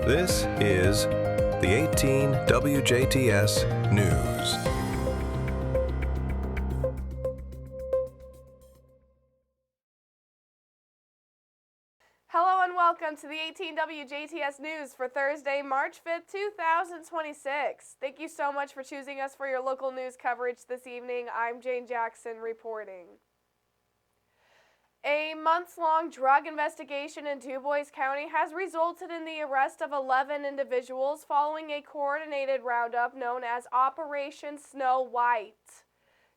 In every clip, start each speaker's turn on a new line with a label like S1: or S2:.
S1: This is the 18 WJTS News.
S2: Hello and welcome to the 18 WJTS News for Thursday, March 5th, 2026. Thank you so much for choosing us for your local news coverage this evening. I'm Jane Jackson reporting. A months-long drug investigation in DuBois County has resulted in the arrest of 11 individuals following a coordinated roundup known as Operation Snow White.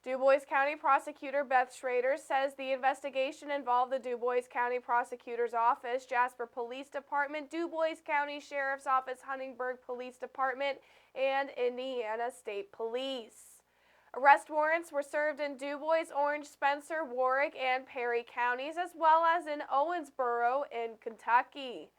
S2: DuBois County Prosecutor Beth Schrader says the investigation involved the DuBois County Prosecutor's Office, Jasper Police Department, DuBois County Sheriff's Office, Huntingburg Police Department, and Indiana State Police. Arrest warrants were served in DuBois, Orange, Spencer, Warwick, and Perry counties, as well as in Owensboro in Kentucky.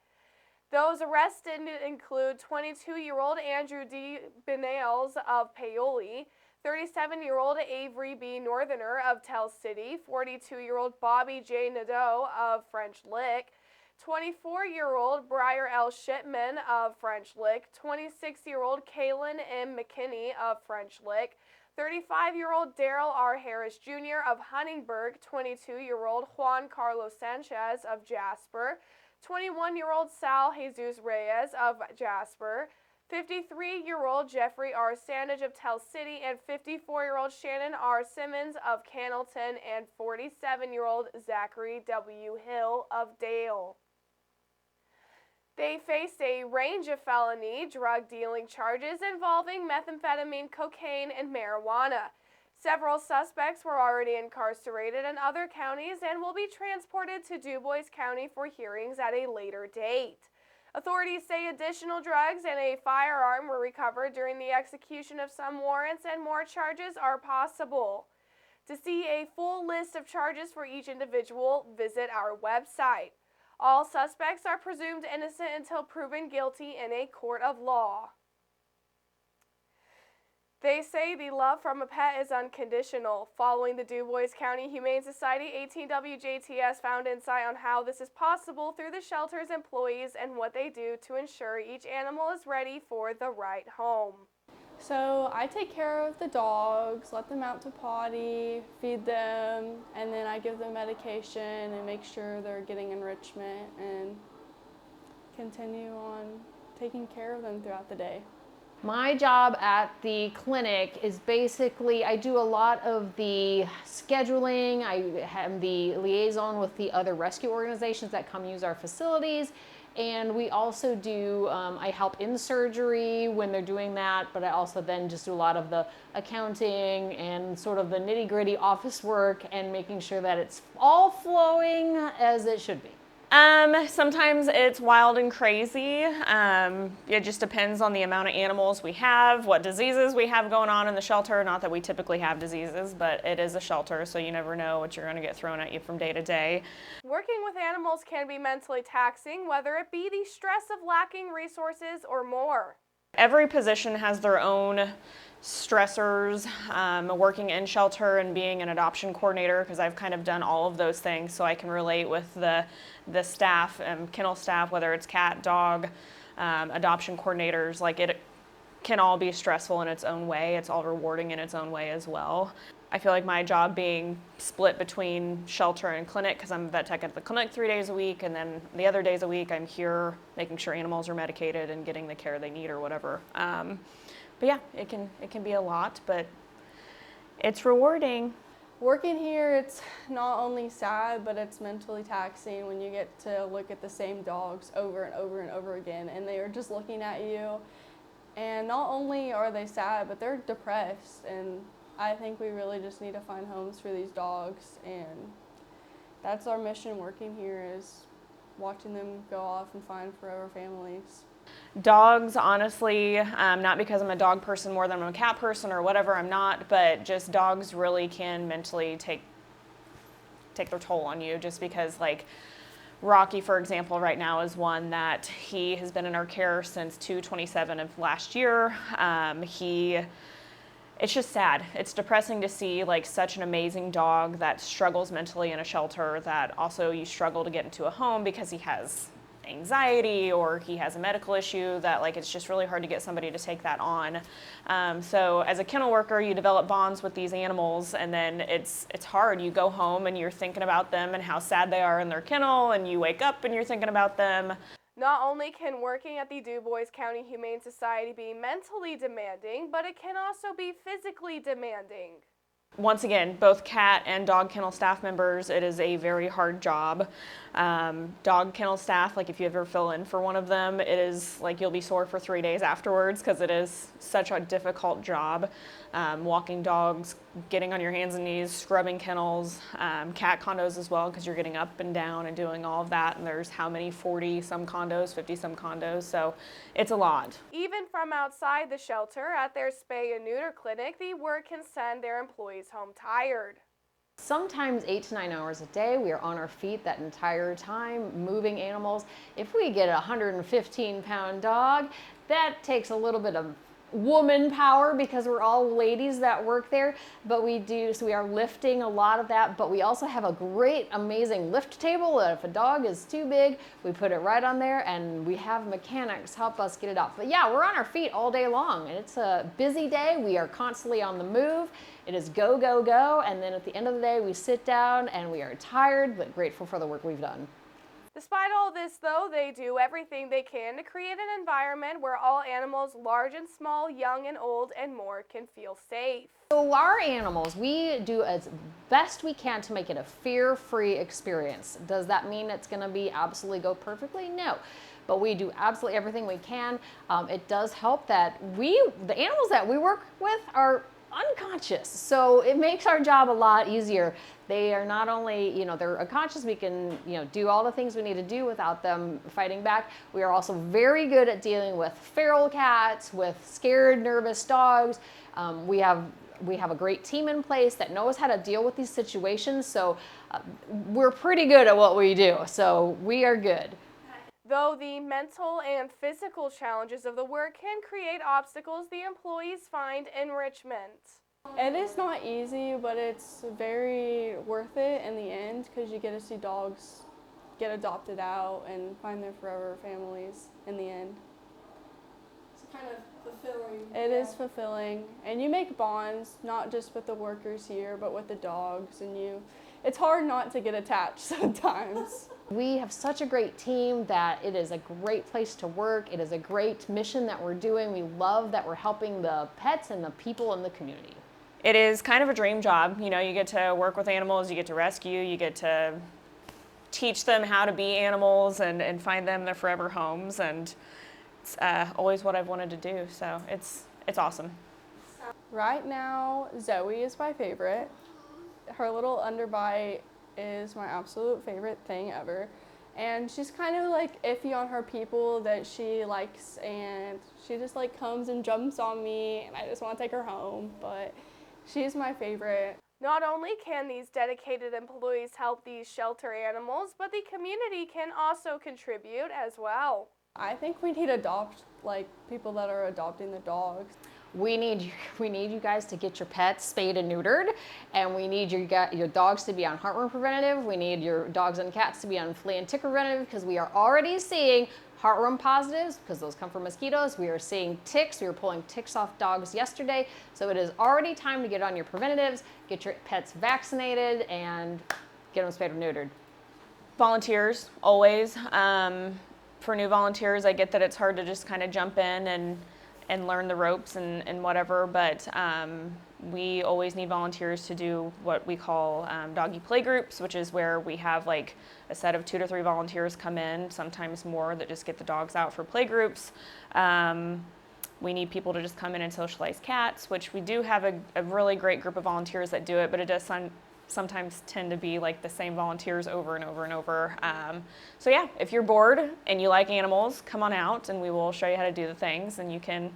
S2: Those arrested include 22-year-old Andrew D. Benales of Paoli, 37-year-old Avery B. Northerner of Tell City, 42-year-old Bobby J. Nadeau of French Lick, 24-year-old Briar L. Shipman of French Lick, 26-year-old Kaylin M. McKinney of French Lick, 35-year-old Daryl R. Harris Jr. of Huntingburg, 22-year-old Juan Carlos Sanchez of Jasper, 21-year-old Sal Jesus Reyes of Jasper, 53-year-old Jeffrey R. Sandage of Tell City, and 54-year-old Shannon R. Simmons of Cannleton, and 47-year-old Zachary W. Hill of Dale. They faced a range of felony drug dealing charges involving methamphetamine, cocaine, and marijuana. Several suspects were already incarcerated in other counties and will be transported to DuBois County for hearings at a later date. Authorities say additional drugs and a firearm were recovered during the execution of some warrants, and more charges are possible. To see a full list of charges for each individual, visit our website. All suspects are presumed innocent until proven guilty in a court of law. They say the love from a pet is unconditional. Following the DuBois County Humane Society, 18 WJTS found insight on how this is possible through the shelter's employees and what they do to ensure each animal is ready for the right home.
S3: So I take care of the dogs, let them out to potty, feed them, and then I give them medication and make sure they're getting enrichment and continue on taking care of them throughout the day.
S4: My job at the clinic is basically, I do a lot of the scheduling. I am the liaison with the other rescue organizations that come use our facilities. And we also do, I help in surgery when they're doing that, but I also then just do a lot of the accounting and sort of the nitty-gritty office work and making sure that it's all flowing as it should be.
S5: Sometimes it's wild and crazy. It just depends on the amount of animals we have, what diseases we have going on in the shelter. Not that we typically have diseases, but it is a shelter, so you never know what you're going to get thrown at you from day to day.
S2: Working with animals can be mentally taxing, whether it be the stress of lacking resources or more.
S5: Every position has their own stressors. Working in shelter and being an adoption coordinator, because I've kind of done all of those things, so I can relate with the staff, kennel staff, whether it's cat, dog, adoption coordinators. Like, it can all be stressful in its own way. It's all rewarding in its own way as well. I feel like my job being split between shelter and clinic, because I'm a vet tech at the clinic 3 days a week, and then the other days a week I'm here making sure animals are medicated and getting the care they need or whatever. But yeah, it can be a lot, but it's rewarding.
S3: Working here, it's not only sad, but it's mentally taxing when you get to look at the same dogs over and over and over again, and they are just looking at you. And not only are they sad, but they're depressed, and I think we really just need to find homes for these dogs, and that's our mission working here, is watching them go off and find forever families.
S5: Dogs, honestly, not because I'm a dog person more than I'm a cat person or whatever, I'm not, but just dogs really can mentally take their toll on you, just because, like, Rocky, for example, right now is one that he has been in our care since 2/27 of last year. It's just sad. It's depressing to see, like, such an amazing dog that struggles mentally in a shelter, that also you struggle to get into a home because he has anxiety or he has a medical issue that like it's just really hard to get somebody to take that on. So as a kennel worker, you develop bonds with these animals, and then it's hard. You go home and you're thinking about them and how sad they are in their kennel, and you wake up and you're thinking about them.
S2: Not only can working at the DuBois County Humane Society be mentally demanding, but it can also be physically demanding.
S5: Once again, both cat and dog kennel staff members, it is a very hard job. Dog kennel staff, like if you ever fill in for one of them, it is like you'll be sore for 3 days afterwards because it is such a difficult job. Walking dogs, getting on your hands and knees, scrubbing kennels, cat condos as well, because you're getting up and down and doing all of that. And there's how many, 40 some condos, 50 some condos, so it's a lot.
S2: Even from outside the shelter at their spay and neuter clinic, the work can send their employees home tired.
S4: Sometimes 8 to 9 hours a day, we are on our feet that entire time, moving animals. If we get a 115-pound dog, that takes a little bit of woman power because we're all ladies that work there, but we are lifting a lot of that, but we also have a great, amazing lift table that if a dog is too big, we put it right on there, and we have mechanics help us get it up. But yeah, we're on our feet all day long, and it's a busy day. We are constantly on the move. It is go, go, go, and then at the end of the day, we sit down and we are tired, but grateful for the work we've done.
S2: Despite all this, though, they do everything they can to create an environment where all animals, large and small, young and old, and more, can feel safe.
S4: So our animals, we do as best we can to make it a fear-free experience. Does that mean it's going to be absolutely go perfectly? No. But we do absolutely everything we can. It does help that the animals that we work with are unconscious, so it makes our job a lot easier. They are not only, they're unconscious, we can, do all the things we need to do without them fighting back. We are also very good at dealing with feral cats, with scared, nervous dogs. We have a great team in place that knows how to deal with these situations, so we're pretty good at what we do, so we are good.
S2: Though the mental and physical challenges of the work can create obstacles, the employees find enrichment.
S3: It is not easy, but it's very worth it in the end because you get to see dogs get adopted out and find their forever families in the end.
S6: It's kind of fulfilling.
S3: It is fulfilling, and you make bonds not just with the workers here, but with the dogs, and it's hard not to get attached sometimes.
S4: We have such a great team that it is a great place to work. It is a great mission that we're doing. We love that we're helping the pets and the people in the community.
S5: It is kind of a dream job. You get to work with animals, you get to rescue, you get to teach them how to be animals and find them their forever homes, and it's always what I've wanted to do, so it's awesome.
S3: Right now, Zoe is my favorite. Her little underbite is my absolute favorite thing ever, and she's kind of like iffy on her people that she likes, and she just like comes and jumps on me, and I just want to take her home, but she's my favorite.
S2: Not only can these dedicated employees help these shelter animals, but the community can also contribute as well.
S3: I think we need to adopt people that are adopting the dogs.
S4: We need you guys to get your pets spayed and neutered, and we need your dogs to be on heartworm preventative. We need your dogs and cats to be on flea and tick preventative, because we are already seeing heartworm positives because those come from mosquitoes. We are seeing ticks. We were pulling ticks off dogs yesterday, so it is already time to get on your preventatives, get your pets vaccinated, and get them spayed or neutered.
S5: Volunteers, always. For new volunteers, I get that it's hard to just kind of jump in and learn the ropes and whatever, but we always need volunteers to do what we call doggy play groups, which is where we have like a set of 2 to 3 volunteers come in, sometimes more, that just get the dogs out for play groups. We need people to just come in and socialize cats, which we do have a really great group of volunteers that do it, but it does sometimes tend to be like the same volunteers over and over and over. So yeah, if you're bored and you like animals, come on out and we will show you how to do the things, and you can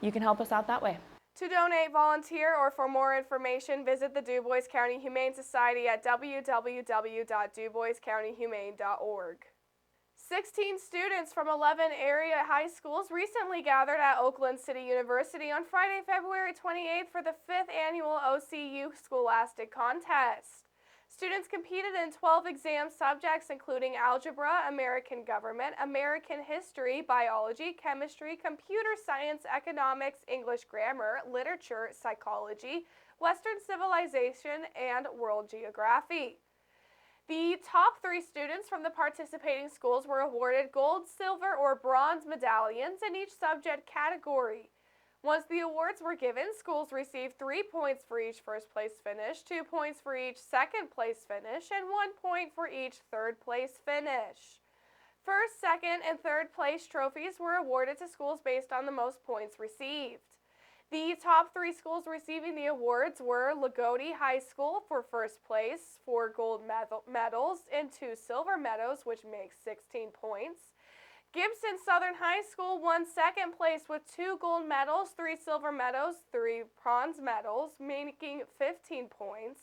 S5: help us out that way.
S2: To donate, volunteer, or for more information, visit the DuBois County Humane Society at www.duboiscountyhumane.org. 16 students from 11 area high schools recently gathered at Oakland City University on Friday, February 28th for the 5th annual OCU Scholastic Contest. Students competed in 12 exam subjects including algebra, American government, American history, biology, chemistry, computer science, economics, English grammar, literature, psychology, Western civilization, and world geography. The top 3 students from the participating schools were awarded gold, silver, or bronze medallions in each subject category. Once the awards were given, schools received 3 points for each first place finish, 2 points for each second place finish, and 1 point for each third place finish. First, second, and third place trophies were awarded to schools based on the most points received. The top 3 schools receiving the awards were Lagodi High School for first place, 4 gold medals, and 2 silver medals, which makes 16 points. Gibson Southern High School won second place with 2 gold medals, 3 silver medals, 3 bronze medals, making 15 points.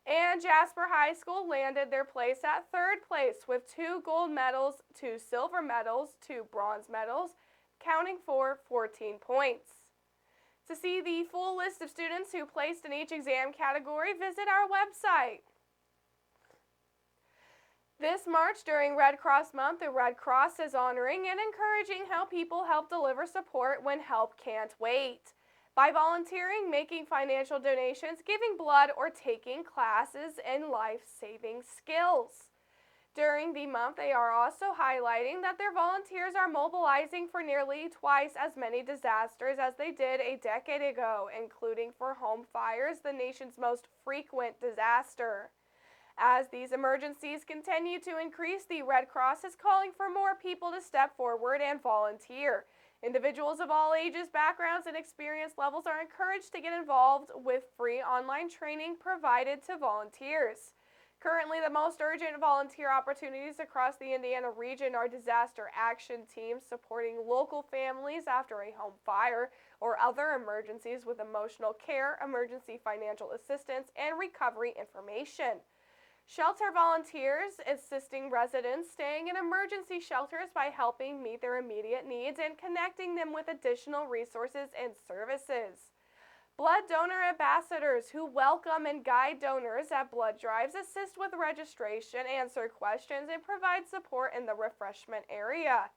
S2: And Jasper High School landed their place at third place with 2 gold medals, 2 silver medals, 2 bronze medals, counting for 14 points. To see the full list of students who placed in each exam category, visit our website. This March, during Red Cross Month, the Red Cross is honoring and encouraging how people help deliver support when help can't wait. By volunteering, making financial donations, giving blood, or taking classes in life-saving skills. During the month, they are also highlighting that their volunteers are mobilizing for nearly twice as many disasters as they did a decade ago, including for home fires, the nation's most frequent disaster. As these emergencies continue to increase, the Red Cross is calling for more people to step forward and volunteer. Individuals of all ages, backgrounds, and experience levels are encouraged to get involved with free online training provided to volunteers. Currently, the most urgent volunteer opportunities across the Indiana region are disaster action teams supporting local families after a home fire or other emergencies with emotional care, emergency financial assistance, and recovery information. Shelter volunteers assisting residents staying in emergency shelters by helping meet their immediate needs and connecting them with additional resources and services. Blood donor ambassadors who welcome and guide donors at blood drives, assist with registration, answer questions, and provide support in the refreshment area.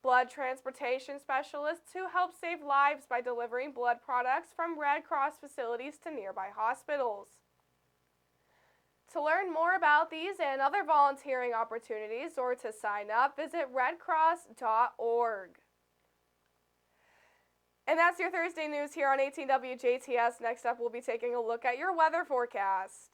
S2: Blood transportation specialists who help save lives by delivering blood products from Red Cross facilities to nearby hospitals. To learn more about these and other volunteering opportunities or to sign up, visit redcross.org. And that's your Thursday news here on 18 WJTS. Next up, we'll be taking a look at your weather forecast.